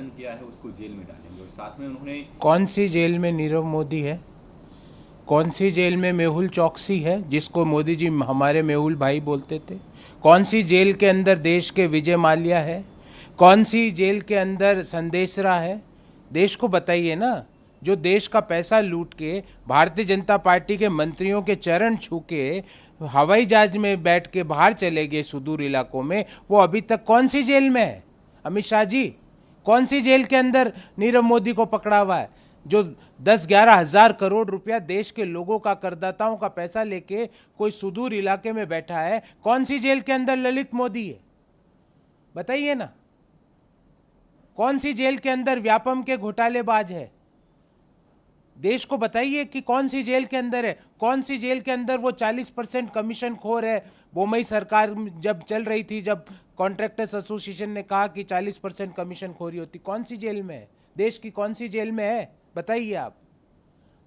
आश्वासन किया है उसको जेल में डालेंगे, और साथ में उन्होंने कौन सी जेल में नीरव मोदी है? कौन सी जेल में मेहुल चौकसी है जिसको मोदी जी हमारे मेहुल भाई बोलते थे? कौन सी जेल के अंदर देश के विजय माल्या है? कौन सी जेल के अंदर संदेशरा है? देश को बताइए ना। जो देश का पैसा लूट के भारतीय जनता पार्टी के मंत्रियों के चरण छू के हवाई जहाज में बैठ के बाहर चले गए सुदूर इलाकों में, वो अभी तक कौन सी जेल में है? अमित शाह जी, कौन सी जेल के अंदर नीरव मोदी को पकड़ा हुआ है? जो 10-11 हजार करोड़ रुपया देश के लोगों का, करदाताओं का पैसा लेके कोई सुदूर इलाके में बैठा है, कौन सी जेल के अंदर ललित मोदी है? बताइए ना। कौन सी जेल के अंदर व्यापम के घोटालेबाज है? देश को बताइए कि कौन सी जेल के अंदर है। कौन सी जेल के अंदर वो 40% कमीशन खोर है? बोमई सरकार जब चल रही थी, जब कॉन्ट्रैक्टर्स एसोसिएशन ने कहा कि 40% कमीशन खोरी होती, कौन सी जेल में है? देश की कौन सी जेल में है? बताइए आप।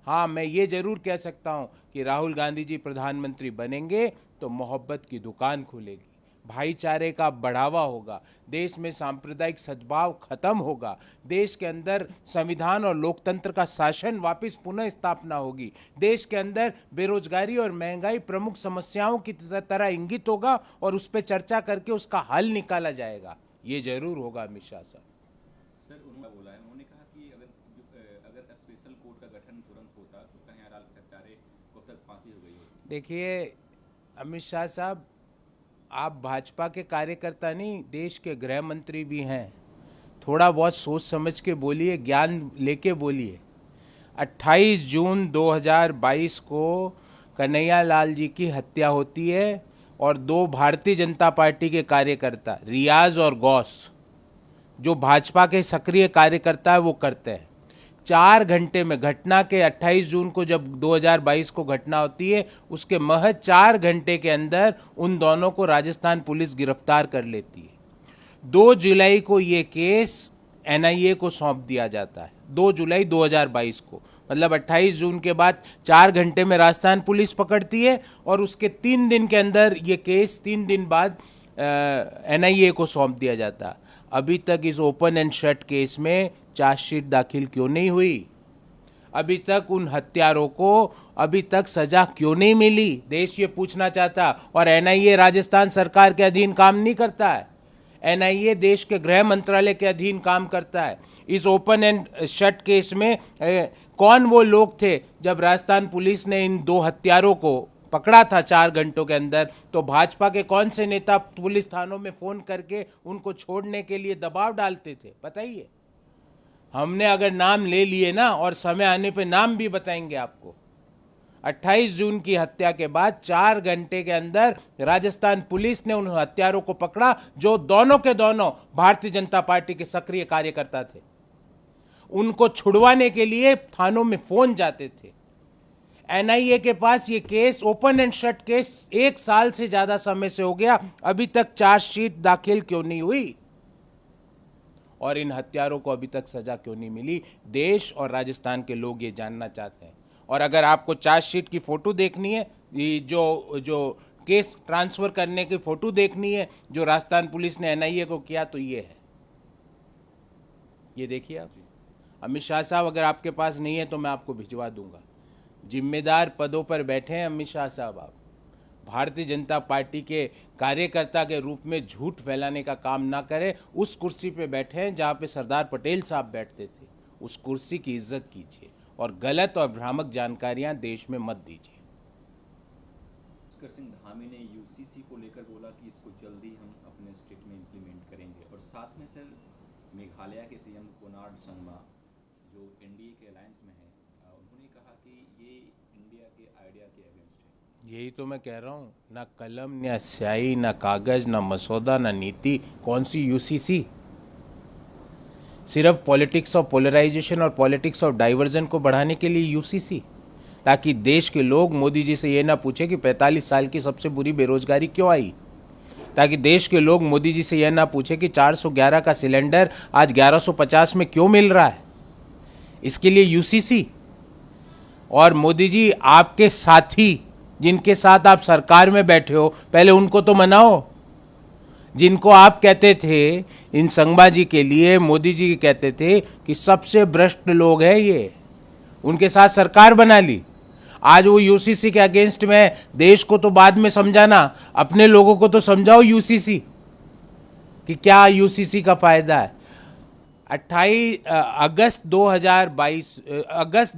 हाँ, मैं ये जरूर कह सकता हूँ कि राहुल गांधी जी प्रधानमंत्री बनेंगे तो मोहब्बत की दुकान खुलेगी, भाईचारे का बढ़ावा होगा, देश में सांप्रदायिक सद्भाव खत्म होगा, देश के अंदर संविधान और लोकतंत्र का शासन वापस पुनः स्थापना होगी, देश के अंदर बेरोजगारी और महंगाई प्रमुख समस्याओं की तरह इंगित होगा और उस पर चर्चा करके उसका हल निकाला जाएगा। ये जरूर होगा अमित शाह साहब। सर उन्होंने बोला है, उन्होंने कहा कि अगर स्पेशल कोर्ट का गठन तुरंत होता तो कन्हैयालाल कटारे को तक फांसी हो गई होती। देखिए अमित शाह साहब, आप भाजपा के कार्यकर्ता नहीं, देश के गृह मंत्री भी हैं। थोड़ा बहुत सोच समझ के बोलिए, ज्ञान लेके बोलिए। 28 जून 2022 को कन्हैयालाल जी की हत्या होती है और 2 भारतीय जनता पार्टी के कार्यकर्ता, रियाज और गौस, जो भाजपा के सक्रिय कार्यकर्ता है, वो करते हैं। 4 घंटे में, घटना के 28 जून को जब 2022 को घटना होती है, उसके महज 4 घंटे के अंदर उन दोनों को राजस्थान पुलिस गिरफ्तार कर लेती है। 2 जुलाई को ये केस एनआईए को सौंप दिया जाता है, 2 जुलाई 2022 को। मतलब 28 जून के बाद 4 घंटे में राजस्थान पुलिस पकड़ती है और उसके 3 दिन के अंदर ये केस, 3 दिन बाद एनआईए को सौंप दिया जाता है। अभी तक इस ओपन एंड शट केस में चार्जशीट दाखिल क्यों नहीं हुई? अभी तक उन हत्यारों को अभी तक सजा क्यों नहीं मिली? देश ये पूछना चाहता। और एनआईए राजस्थान सरकार के अधीन काम नहीं करता है, एनआईए देश के गृह मंत्रालय के अधीन काम करता है। इस ओपन एंड शट केस में कौन वो लोग थे जब राजस्थान पुलिस ने इन 2 हत्यारों को पकड़ा था 4 घंटों के अंदर? तो भाजपा के कौन से नेता पुलिस थानों में फोन करके उनको छोड़ने के लिए दबाव डालते थे? बताइए। हमने अगर नाम ले लिए ना, और समय आने पे नाम भी बताएंगे आपको। 28 जून की हत्या के बाद 4 घंटे के अंदर राजस्थान पुलिस ने उन हत्यारों को पकड़ा, जो दोनों के दोनों भारतीय जनता पार्टी के सक्रिय कार्यकर्ता थे। उनको छुड़वाने के लिए थानों में फोन जाते थे। एनआईए के पास ये case, open and shut case, 1 साल से ज्यादा समय से हो गया, अभी तक चार्जशीट दाखिल क्यों नहीं हुई? और इन हत्यारों को अभी तक सजा क्यों नहीं मिली? देश और राजस्थान के लोग ये जानना चाहते हैं। और अगर आपको चार्जशीट की फोटो देखनी है, जो केस ट्रांसफर करने की फोटो देखनी है जो राजस्थान पुलिस ने एनआईए को किया, तो ये है, ये देखिए आप। अमित शाह साहब, अगर आपके पास नहीं है तो मैं आपको भिजवा दूंगा। जिम्मेदार पदों पर बैठे हैं अमित शाह साहब। आप भारतीय जनता पार्टी के कार्यकर्ता के रूप में झूठ फैलाने का काम ना करें। उस कुर्सी पे बैठे हैं जहां पे सरदार पटेल साहब बैठते थे। उस कुर्सी की इज्जत कीजिए और गलत और भ्रामक जानकारियां देश में मत दीजिए। भास्कर सिंह धामी ने यूसीसी को लेकर बोला कि इसको जल्दी हम अपने स्टेट में इम्प्लीमेंट करेंगे, और साथ में सर मेघालय के सीएम कोनार्ड संगमा जो एनडीए के अलायंस में है, उन्होंने कहा कि ये इंडिया के आइडिया के अगेंस्ट है। यही तो मैं कह रहा हूँ, ना कलम, ना स्याही, ना कागज, ना मसौदा, ना नीति। कौन सी यूसीसी? सिर्फ पॉलिटिक्स ऑफ पोलराइजेशन और पॉलिटिक्स ऑफ डाइवर्जन को बढ़ाने के लिए यूसीसी, ताकि देश के लोग मोदी जी से ये ना पूछे कि 45 साल की सबसे बुरी बेरोजगारी क्यों आई, ताकि देश के लोग मोदी जी से यह ना पूछे कि 411 का सिलेंडर आज 1150 में क्यों मिल रहा है। इसके लिए यूसीसी। और मोदी जी, आपके साथी जिनके साथ आप सरकार में बैठे हो, पहले उनको तो मनाओ। जिनको आप कहते थे, इन संगमा जी के लिए मोदी जी कहते थे कि सबसे भ्रष्ट लोग हैं ये, उनके साथ सरकार बना ली। आज वो यूसीसी के अगेंस्ट में, देश को तो बाद में समझाना, अपने लोगों को तो समझाओ यूसीसी कि क्या यूसीसी का फायदा है। 28 अगस्त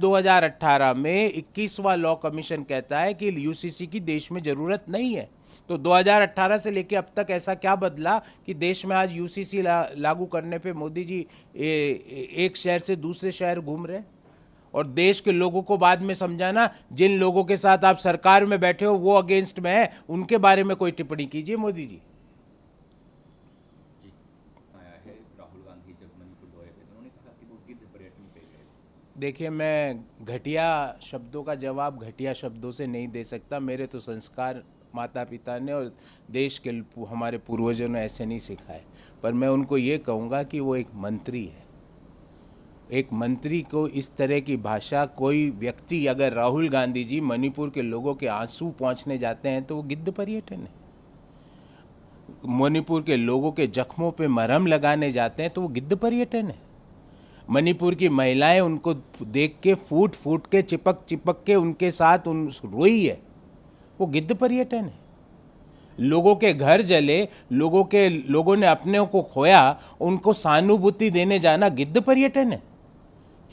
2018 में 21वां लॉ कमीशन कहता है कि यूसीसी की देश में जरूरत नहीं है। तो 2018 से लेके अब तक ऐसा क्या बदला कि देश में आज यूसीसी लागू करने पे मोदी जी एक शहर से दूसरे शहर घूम रहे हैं? और देश के लोगों को बाद में समझाना, जिन लोगों के साथ आप सरकार में बैठे हो वो अगेंस्ट में है, उनके बारे में कोई टिप्पणी कीजिए मोदी जी। आया है राहुल गांधी जब मणिपुर दौरे पे, उन्होंने कहा कि वो गिद्ध पर्यटन पे गए। देखिए, मैं घटिया शब्दों का जवाब घटिया शब्दों से नहीं दे सकता। मेरे तो संस्कार माता पिता ने और देश के हमारे पूर्वजों ने ऐसे नहीं सिखाए। पर मैं उनको ये कहूँगा कि वो एक मंत्री है। एक मंत्री को इस तरह की भाषा, कोई व्यक्ति, अगर राहुल गांधी जी मणिपुर के लोगों के आंसू पहुँचने जाते हैं तो वो गिद्ध पर्यटन है। मणिपुर के लोगों के जख्मों पे मरहम लगाने जाते हैं तो वो गिद्ध पर्यटन है। मणिपुर की महिलाएं उनको देख के फूट फूट के, चिपक चिपक के उनके साथ रोई है, वो गिद्ध पर्यटन है। लोगों के घर जले, लोगों ने अपने को खोया, उनको सहानुभूति देने जाना गिद्ध पर्यटन है।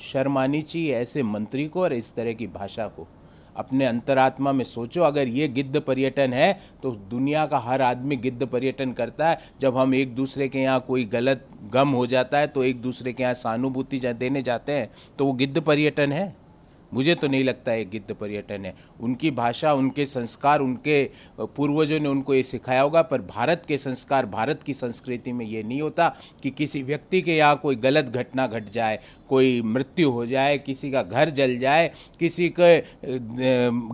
शर्म आनी चाहिए ऐसे मंत्री को और इस तरह की भाषा को। अपने अंतरात्मा में सोचो, अगर ये गिद्ध पर्यटन है तो दुनिया का हर आदमी गिद्ध पर्यटन करता है। जब हम एक दूसरे के यहाँ कोई गलत गम हो जाता है तो एक दूसरे के यहाँ सहानुभूति देने जाते हैं, तो वो गिद्ध पर्यटन है? मुझे तो नहीं लगता है गिद्ध पर्यटन है। उनकी भाषा, उनके संस्कार, उनके पूर्वजों ने उनको ये सिखाया होगा। पर भारत के संस्कार, भारत की संस्कृति में ये नहीं होता कि किसी व्यक्ति के यहाँ कोई गलत घटना घट जाए, कोई मृत्यु हो जाए, किसी का घर जल जाए, किसी के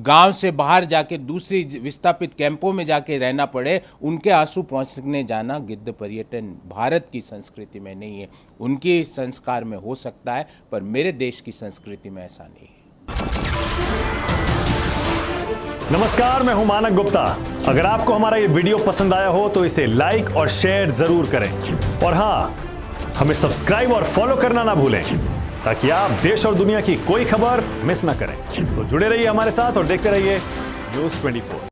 गांव से बाहर जाके दूसरी विस्थापित कैंपों में जाके रहना पड़े, उनके आंसू पहुँचने जाना गिद्ध पर्यटन भारत की संस्कृति में नहीं है। उनके संस्कार में हो सकता है, पर मेरे देश की संस्कृति में ऐसा नहीं है। नमस्कार, मैं हूं मानक गुप्ता। अगर आपको हमारा ये वीडियो पसंद आया हो तो इसे लाइक और शेयर जरूर करें, और हां, हमें सब्सक्राइब और फॉलो करना ना भूलें ताकि आप देश और दुनिया की कोई खबर मिस ना करें। तो जुड़े रहिए हमारे साथ और देखते रहिए News 24।